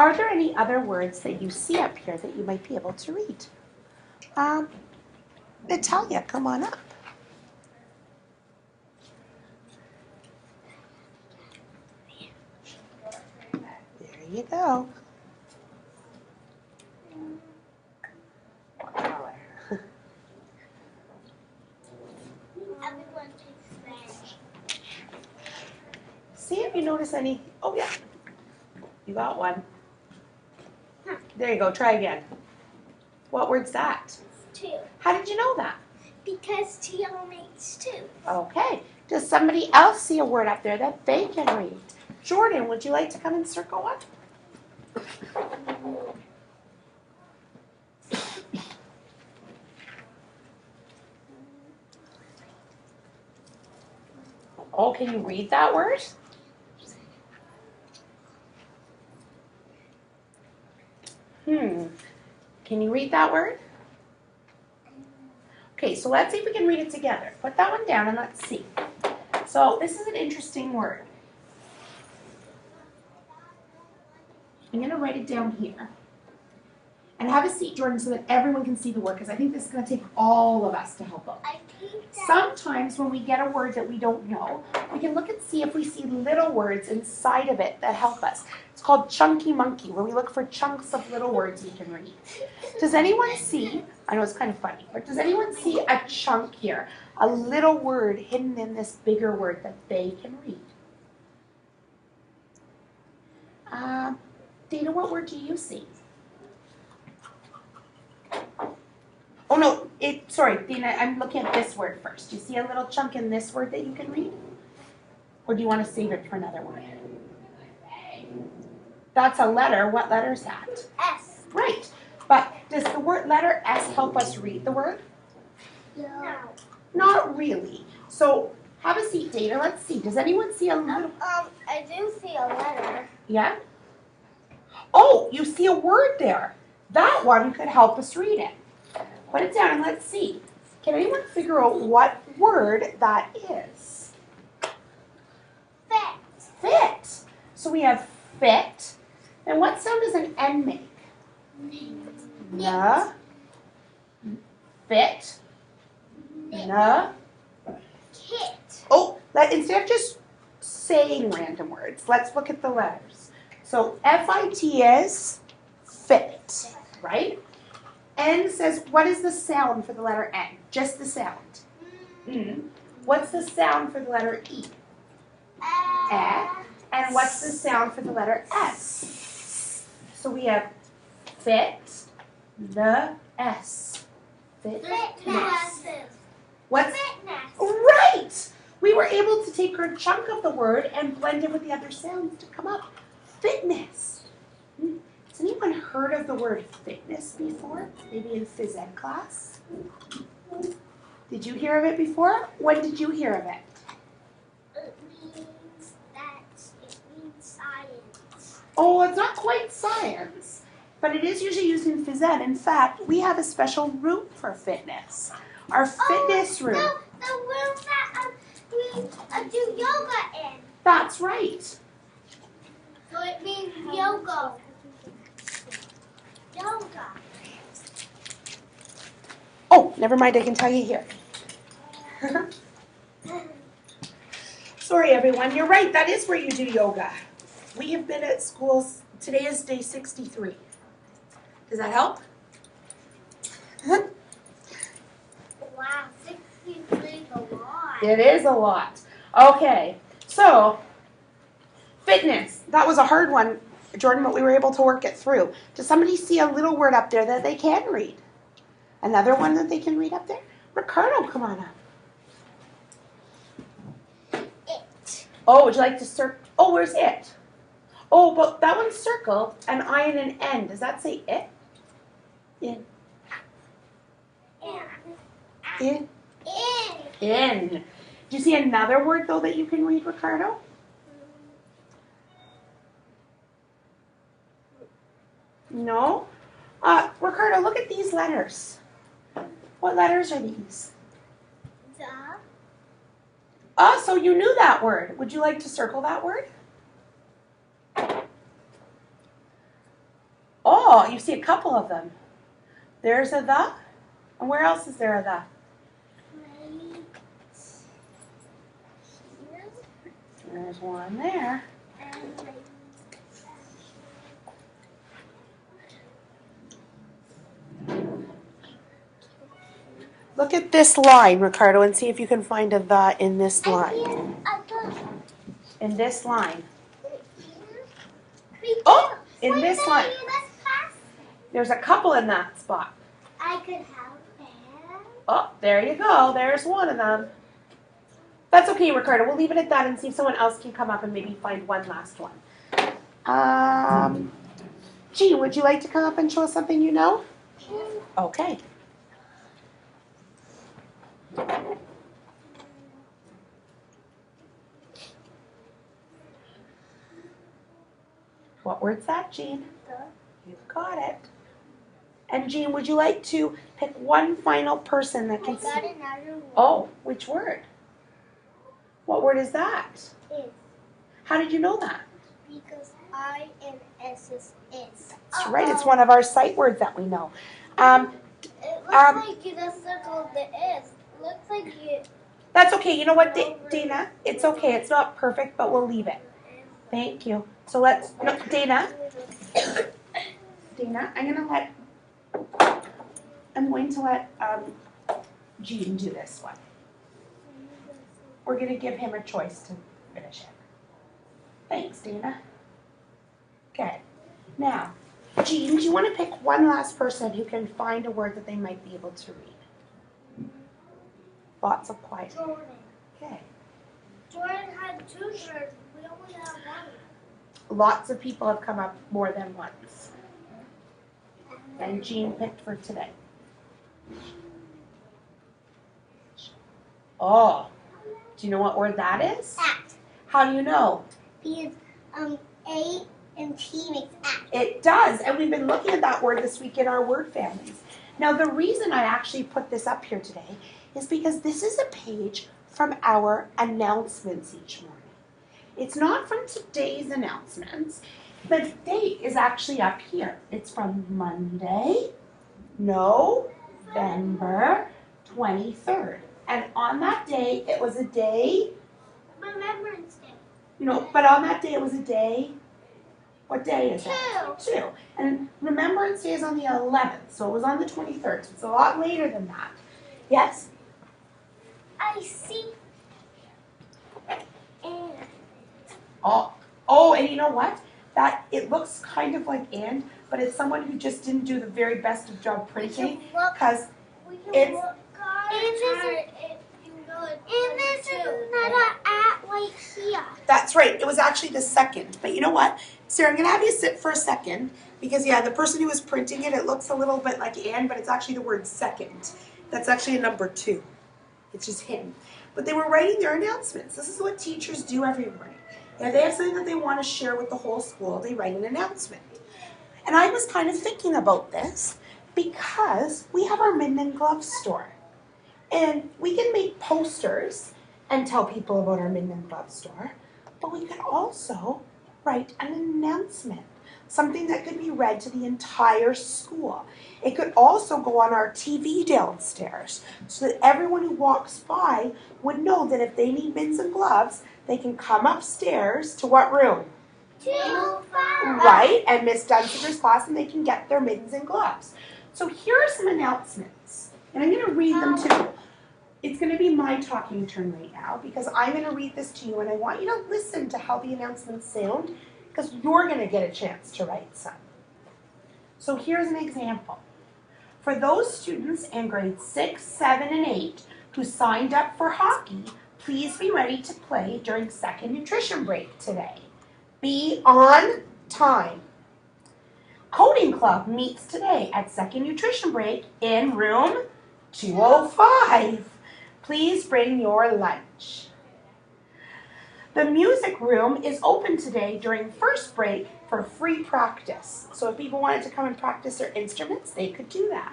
Are there any other words that you see up here that you might be able to read? Natalia, come on up. There you go. What color? Everyone takes Spanish. See if you notice any. Oh, yeah. You got one. There you go. Try again. What word's that? Two. How did you know that? Because two makes two. Okay. Does somebody else see a word up there that they can read? Jordan, would you like to come and circle one? Oh, can you read that word? Can you read that word? Okay, so let's see if we can read it together. Put that one down and let's see. So this is an interesting word. I'm going to write it down here. And have a seat, Jordan, so that everyone can see the word, because I think this is going to take all of us to help out. Sometimes when we get a word that we don't know, we can look and see if we see little words inside of it that help us. It's called Chunky Monkey, where we look for chunks of little words we can read. Does anyone see, I know it's kind of funny, but does anyone see a chunk here? A little word hidden in this bigger word that they can read? Dana, what word do you see? Oh no, sorry, Dina, I'm looking at this word first. Do you see a little chunk in this word that you can read? Or do you want to save it for another one? That's a letter. What letter is that? S. Right. But does the word letter S help us read the word? No. Not really. So have a seat, Dana. Let's see. Does anyone see a little? I do see a letter. Yeah? Oh, you see a word there. That one could help us read it. Put it down and let's see. Can anyone figure out what word that is? Fit. Fit. So we have fit. And what sound does an N make? N. Fit. N. Kit. Oh, instead of just saying random words, let's look at the letters. So F-I-T is fit, right? N says, what is the sound for the letter N? Just the sound. What's the sound for the letter E? And what's the sound for the letter S? So we have fit, the S. Fitness. What's Fitness. right? We were able to take our chunk of the word and blend it with the other sounds to come up. Fitness. Has anyone heard of the word fitness before? Maybe in phys ed class? Did you hear of it before? When did you hear of it? It means science. Oh, it's not quite science, but it is usually used in phys ed. In fact, we have a special room for fitness. Our fitness room. No, the room that we do yoga in. That's right. So it means yoga. Yoga. Oh, never mind, I can tell you here. Sorry, everyone. You're right. That is where you do yoga. We have been at schools. Today is day 63. Does that help? Wow, 63 is a lot. It is a lot. Okay, so fitness. That was a hard one, Jordan, but we were able to work it through. Does somebody see a little word up there that they can read? Another one that they can read up there? Ricardo, come on up. It. Oh, would you like to circle? Oh, where's it? Oh, but that one's circle, an I and an N. Does that say it? In. In. In. Do you see another word, though, that you can read, Ricardo? No? Ricardo, look at these letters. What letters are these? So you knew that word. Would you like to circle that word? Oh, you see a couple of them. There's a the. And where else is there a the? There's one there. Look at this line, Ricardo, and see if you can find a the in this line. In this line. Oh, in this line. There's a couple in that spot. I could have that. Oh, there you go. There's one of them. That's okay, Ricardo. We'll leave it at that and see if someone else can come up and maybe find one last one. Jean, would you like to come up and show us something you know? Okay. What word's that, Jean? You've got it. And Jean, would you like to pick one final person that can see? I got another word. Oh, which word? What word is that? Is. How did you know that? Because I and S is. That's right. It's one of our sight words that we know. It looks like you just circled the is. It looks like you. That's okay. You know what, Dana? It's okay. It's not perfect, but we'll leave it. Thank you. So let's, no, Dana, I'm going to let Jean do this one. We're going to give him a choice to finish it. Thanks, Dana. Okay. Now, Jean, do you want to pick one last person who can find a word that they might be able to read? Lots of quiet. Jordan. Okay. Jordan had 2 shirts. We only have 1. Lots of people have come up more than once. And Jean picked for today. Oh, do you know what word that is? Act. How do you know? Because A and T makes act. It does, and we've been looking at that word this week in our word families. Now, the reason I actually put this up here today is because this is a page from our announcements each morning. It's not from today's announcements. The date is actually up here. It's from Monday, November 23rd. And on that day, it was a day. Remembrance Day. No, but on that day, it was a day. What day is that? 2. And Remembrance Day is on the 11th, so it was on the 23rd. So it's a lot later than that. Yes? I see. And. Oh, and you know what? That it looks kind of like and, but it's someone who just didn't do the very best of job printing because it's. And there's another at right here. That's right. It was actually the second. But you know what? Sarah, I'm going to have you sit for a second because, yeah, the person who was printing it, it looks a little bit like and, but it's actually the word second. That's actually a number 2. It's just hidden. But they were writing their announcements. This is what teachers do every morning. If they have something that they want to share with the whole school, they write an announcement. And I was kind of thinking about this because we have our Minden and Glove store. And we can make posters and tell people about our Minden and Glove store, but we could also write an announcement, something that could be read to the entire school. It could also go on our TV downstairs so that everyone who walks by would know that if they need mittens and gloves, they can come upstairs to what room? 2-5. Right, and Miss Dunsinger's class, and they can get their mittens and gloves. So here are some announcements, and I'm going to read them too. It's going to be my talking turn right now because I'm going to read this to you, and I want you to listen to how the announcements sound because you're going to get a chance to write some. So here's an example. For those students in grades 6, 7, and 8 who signed up for hockey, please be ready to play during second nutrition break today. Be on time. Coding Club meets today at second nutrition break in room 205. Please bring your lunch. The music room is open today during first break for free practice. So if people wanted to come and practice their instruments, they could do that.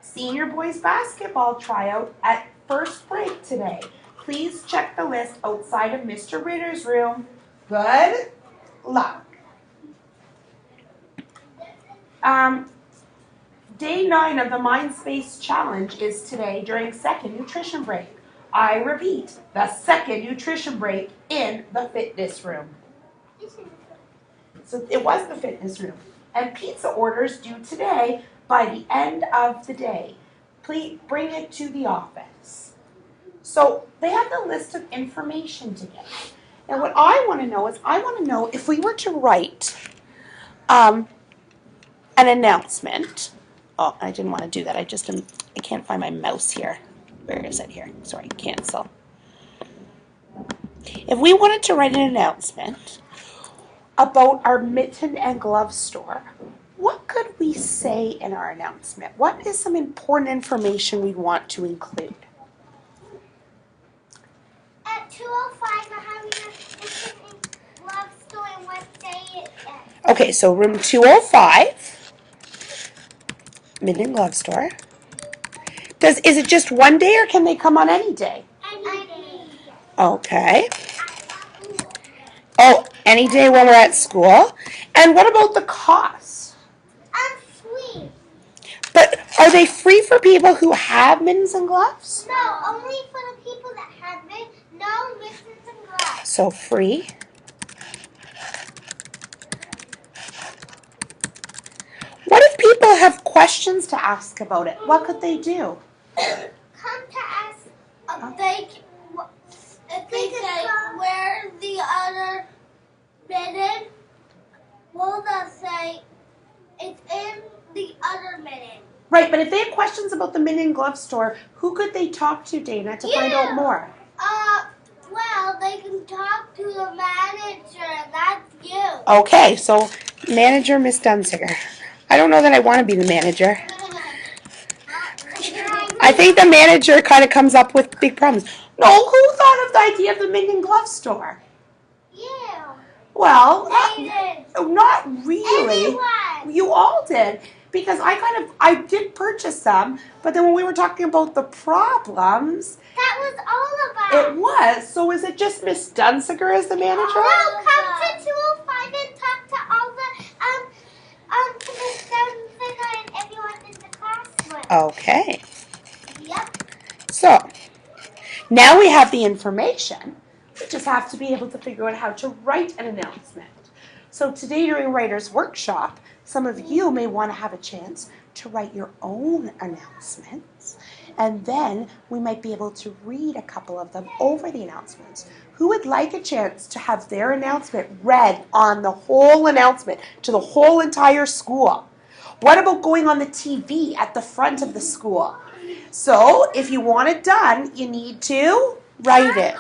Senior boys basketball tryout at first break today. Please check the list outside of Mr. Ritter's room. Good luck. Day 9 of the Mindspace Challenge is today during second nutrition break. I repeat, the second nutrition break in the fitness room. So it was the fitness room. And pizza orders due today by the end of the day. Please bring it to the office. So they have the list of information together. Now what I want to know is, I want to know if we were to write an announcement. Oh, I didn't want to do that. I can't find my mouse here. Where is it here? Sorry, cancel. If we wanted to write an announcement about our mitten and glove store, what could we say in our announcement? What is some important information we'd want to include? At 2:05, we're having a mitten and glove store, and what day it is. Okay, so room 205. Mitten and glove store. Is it just one day or can they come on any day? Any day. Okay. Oh, any day when we're at school. And what about the cost? Free. But are they free for people who have mittens and gloves? No, only for the people that have no mittens and gloves. So free. What if people have questions to ask about it? What could they do? Come to us. If they say, where's the other mitten? We'll just say, it's in the other mitten. Right, but if they have questions about the mitten and glove store, who could they talk to, Dana, to find out more? Well, they can talk to the manager. That's you. Okay, so manager Miss Dunsiger. I don't know that I want to be the manager. I think the manager kind of comes up with big problems. No, who thought of the idea of the mitten and glove store? You. Well, They not really. Everyone. You all did. Because I did purchase some, but then when we were talking about the problems, That was all about. it was. So is it just Miss Dunsiger as the manager? No, come to 205 and talk to all the to Miss Dunsiger and everyone in the classroom. Okay. Yep. So now we have the information. We just have to be able to figure out how to write an announcement. So today during Writer's Workshop, some of you may want to have a chance to write your own announcements. And then we might be able to read a couple of them over the announcements. Who would like a chance to have their announcement read on the whole announcement to the whole entire school? What about going on the TV at the front of the school? So if you want it done, you need to write it.